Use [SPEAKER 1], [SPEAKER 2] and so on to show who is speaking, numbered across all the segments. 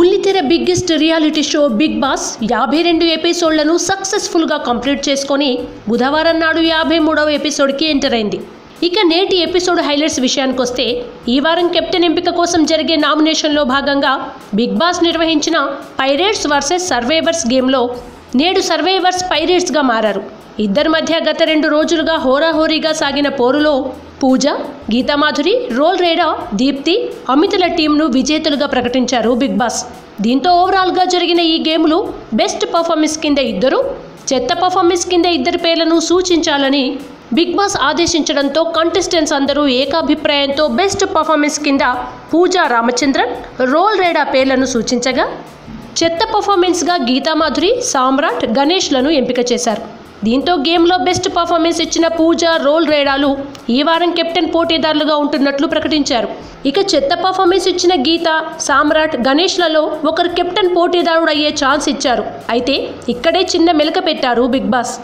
[SPEAKER 1] బుల్లితెర biggest reality show big boss 52 ఎపిసోడ్లను సక్సెస్ఫుల్గా కంప్లీట్ చేసుకొని బుధవారం నాడు 53వ ఎపిసోడ్కి ఎంటర్ అయింది. ఇక నేటి ఎపిసోడ్ హైలైట్స్ విషయానికి వస్తే, ఈ వారం కెప్టెన్ ఎంపిక కోసం జరిగే నామినేషన్లో భాగంగా బిగ్ బాస్ నిర్వహించిన పైరేట్స్ వర్సెస్ సర్వైవర్స్ గేమ్లో నేడు సర్వైవర్స్ పైరేట్స్గా మారారు. ఇద్దరి మధ్య గత 2 రోజులుగా హోరాహోరీగా సాగిన పోరులో పూజ, గీతామాధురి, రోల్ రేడా, దీప్తి, అమితుల టీంను విజేతలుగా ప్రకటించారు బిగ్ బాస్. దీంతో ఓవరాల్గా జరిగిన ఈ గేమ్లు బెస్ట్ పర్ఫార్మెన్స్ కింద ఇద్దరు, చెత్త పర్ఫార్మెన్స్ కింద ఇద్దరి పేర్లను సూచించాలని బిగ్ బాస్ ఆదేశించడంతో కంటెస్టెంట్స్ అందరూ ఏకాభిప్రాయంతో బెస్ట్ పర్ఫార్మెన్స్ కింద పూజ రామచంద్రన్, రోల్ రేడా పేర్లను సూచించగా, చెత్త పర్ఫార్మెన్స్గా గీతామాధురి, సామ్రాట్, గణేష్లను ఎంపిక చేశారు. దీంతో గేమ్లో బెస్ట్ పర్ఫార్మెన్స్ ఇచ్చిన పూజ, రోల్ రేడాలు ఈ వారం కెప్టెన్ పోటీదారులుగా ఉంటున్నట్లు ప్రకటించారు. ఇక చెత్త పర్ఫార్మెన్స్ ఇచ్చిన గీత, సామ్రాట్, గణేష్లలో ఒకరు కెప్టెన్ పోటీదారుడు అయ్యే ఛాన్స్ ఇచ్చారు. అయితే ఇక్కడే చిన్న మెలక పెట్టారు బిగ్ బాస్.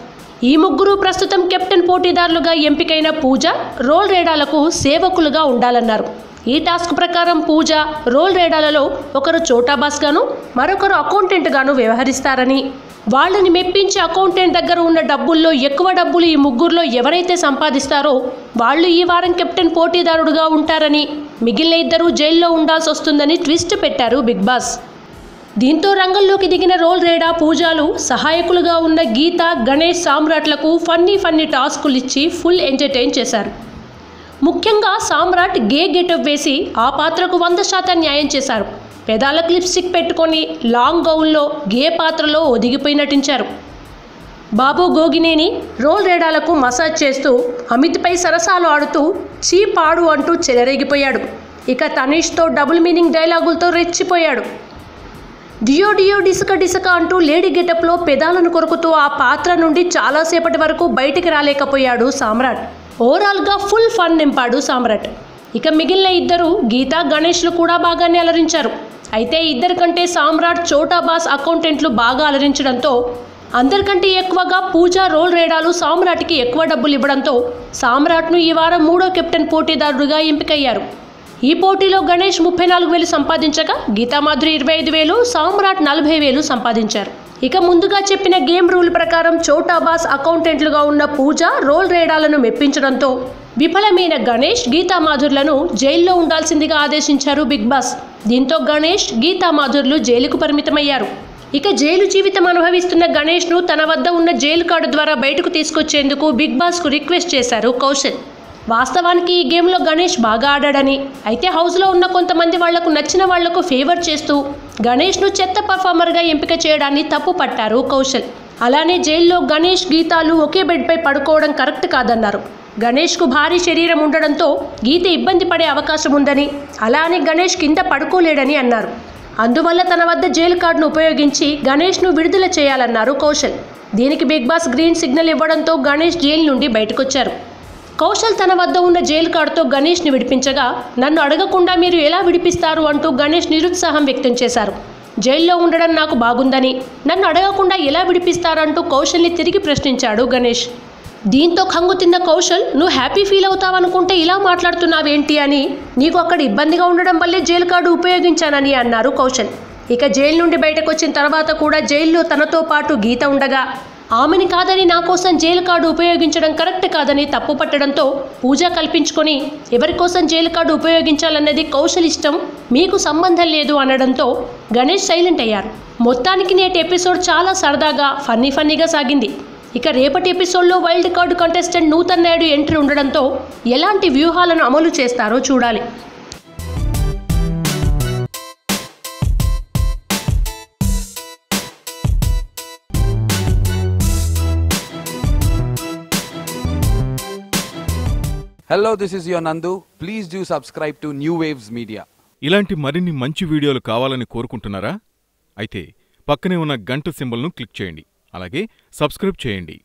[SPEAKER 1] ఈ ముగ్గురు ప్రస్తుతం కెప్టెన్ పోటీదారులుగా ఎంపికైన పూజ, రోల్ రేడాలకు సేవకులుగా ఉండాలన్నారు. ఈ టాస్క్ ప్రకారం పూజ, రోల్ రేడాలలో ఒకరు చోటాబాస్ గాను, మరొకరు అకౌంటెంట్ గాను వ్యవహరిస్తారని, వాళ్ళని మెప్పించి అకౌంటెంట్ దగ్గర ఉన్న డబ్బుల్లో ఎక్కువ డబ్బులు ఈ ముగ్గురులో ఎవరైతే సంపాదిస్తారో వాళ్ళు ఈ వారం కెప్టెన్ పోటీదారుడుగా ఉంటారని, మిగిలిన ఇద్దరు జైల్లో ఉండాల్సి వస్తుందని ట్విస్ట్ పెట్టారు బిగ్ బాస్. దీంతో రంగంలోకి దిగిన రోల్ రేడా, పూజాలు సహాయకులుగా ఉన్న గీత, గణేష్, సామ్రాట్లకు ఫన్నీ టాస్కులు ఇచ్చి ఫుల్ ఎంటర్టైన్ చేశారు. ముఖ్యంగా సామ్రాట్ గే గెటప్ వేసి ఆ పాత్రకు 100% న్యాయం చేశారు. పెదాలకు లిప్స్టిక్ పెట్టుకొని లాంగ్ గౌన్లో గే పాత్రలో ఒదిగిపోయి నటించారు. బాబు గోగినేని రోల్ రేడాలకు మసాజ్ చేస్తూ అమిత్పై సరసాలు ఆడుతూ చీపాడు అంటూ చెలరేగిపోయాడు. ఇక తనీష్తో డబుల్ మీనింగ్ డైలాగులతో రెచ్చిపోయాడు. డియో డియో డిసక డిసక అంటూ లేడీ గెటప్లో పెదాలను కొరుకుతూ ఆ పాత్ర నుండి చాలాసేపటి వరకు బయటికి రాలేకపోయాడు సామ్రాట్. ఓవరాల్గా ఫుల్ ఫన్ నింపాడు సామ్రాట్. ఇక మిగిలిన ఇద్దరు గీత, గణేష్లు కూడా బాగానే అలరించారు. అయితే ఇద్దరికంటే సామ్రాట్, చోటాబాస్, అకౌంటెంట్లు బాగా అలరించడంతో అందరికంటే ఎక్కువగా పూజ, రోల్ రేడాలు సామ్రాట్కి ఎక్కువ డబ్బులు ఇవ్వడంతో సామ్రాట్ను ఈ వారం 3వ కెప్టెన్ పోటీదారుడుగా ఎంపికయ్యారు. ఈ పోటీలో గణేష్ 34,000 సంపాదించగా, గీతామాధురి 25,000, సామ్రాట్ 40,000 సంపాదించారు. ఇక ముందుగా చెప్పిన గేమ్ రూల్ ప్రకారం చోటాబాస్, అకౌంటెంట్లుగా ఉన్న పూజ, రోల్ రేడాలను మెప్పించడంతో విఫలమైన గణేష్, గీతామాధుర్లను జైల్లో ఉండాల్సిందిగా ఆదేశించారు బిగ్ బాస్. దీంతో గణేష్, గీతామాధుర్లు జైలుకు పరిమితమయ్యారు. ఇక జైలు జీవితం అనుభవిస్తున్న గణేష్ను తన వద్ద ఉన్న జైలు కార్డు ద్వారా బయటకు తీసుకొచ్చేందుకు బిగ్ బాస్కు రిక్వెస్ట్ చేశారు కౌశల్. వాస్తవానికి ఈ గేమ్లో గణేష్ బాగా ఆడాడని, అయితే హౌస్లో ఉన్న కొంతమంది వాళ్లకు నచ్చిన వాళ్లకు ఫేవర్ చేస్తూ గణేష్ను చెత్త పర్ఫార్మర్గా ఎంపిక చేయడాన్ని తప్పు పట్టారు కౌశల్. అలానే జైల్లో గణేష్, గీతాలు ఒకే బెడ్పై పడుకోవడం కరెక్ట్ కాదన్నారు. గణేష్కు భారీ శరీరం ఉండడంతో గీత ఇబ్బంది పడే అవకాశం ఉందని, అలానే గణేష్ కింద పడుకోలేడని అన్నారు. అందువల్ల తన వద్ద జైలు కార్డును ఉపయోగించి గణేష్ను విడుదల చేయాలన్నారు కౌశల్. దీనికి బిగ్ బాస్ గ్రీన్ సిగ్నల్ ఇవ్వడంతో గణేష్ జైలు నుండి బయటకొచ్చారు. కౌశల్ తన వద్ద ఉన్న జైలు కార్డుతో గణేష్ని విడిపించగా, నన్ను అడగకుండా మీరు ఎలా విడిపిస్తారు అంటూ గణేష్ నిరుత్సాహం వ్యక్తం చేశారు. జైల్లో ఉండడం నాకు బాగుందని, నన్ను అడగకుండా ఎలా విడిపిస్తారంటూ కౌశల్ని తిరిగి ప్రశ్నించాడు గణేష్. దీంతో కంగు తిన్న కౌశల్, నువ్వు హ్యాపీ ఫీల్ అవుతావనుకుంటే ఇలా మాట్లాడుతున్నావేంటి అని, నీకు అక్కడ ఇబ్బందిగా ఉండడం వల్లే జైలు కార్డు ఉపయోగించానని అన్నారు కౌశల్. ఇక జైలు నుండి బయటకు వచ్చిన తర్వాత కూడా జైల్లో తనతో పాటు గీత ఉండగా, ఆమెని కాదని నా కోసం జైలు కార్డు ఉపయోగించడం కరెక్ట్ కాదని తప్పు పట్టడంతో పూజ కల్పించుకొని ఎవరి కోసం జైలు కార్డు ఉపయోగించాలన్నది కౌశల్ ఇష్టం, మీకు సంబంధం లేదు అనడంతో గణేష్ సైలెంట్ అయ్యారు. మొత్తానికి నేటి ఎపిసోడ్ చాలా సరదాగా ఫన్నీగా సాగింది. ఇక రేపటి ఎపిసోడ్లో wild card contestant Nutan Naidu entry ఉండడంతో ఎలాంటి వ్యూహాలను అమలు చేస్తారో చూడాలి.
[SPEAKER 2] Hello, this is your Nandu. Please do subscribe to New Waves Media.
[SPEAKER 3] ఇలాంటి మరిన్ని మంచి వీడియోలు కావాలని కోరుకుంటున్నారా? అయితే పక్కనే ఉన్న గంట సింబల్ను క్లిక్ చేయండి. అలాగే సబ్స్క్రైబ్ చేయండి.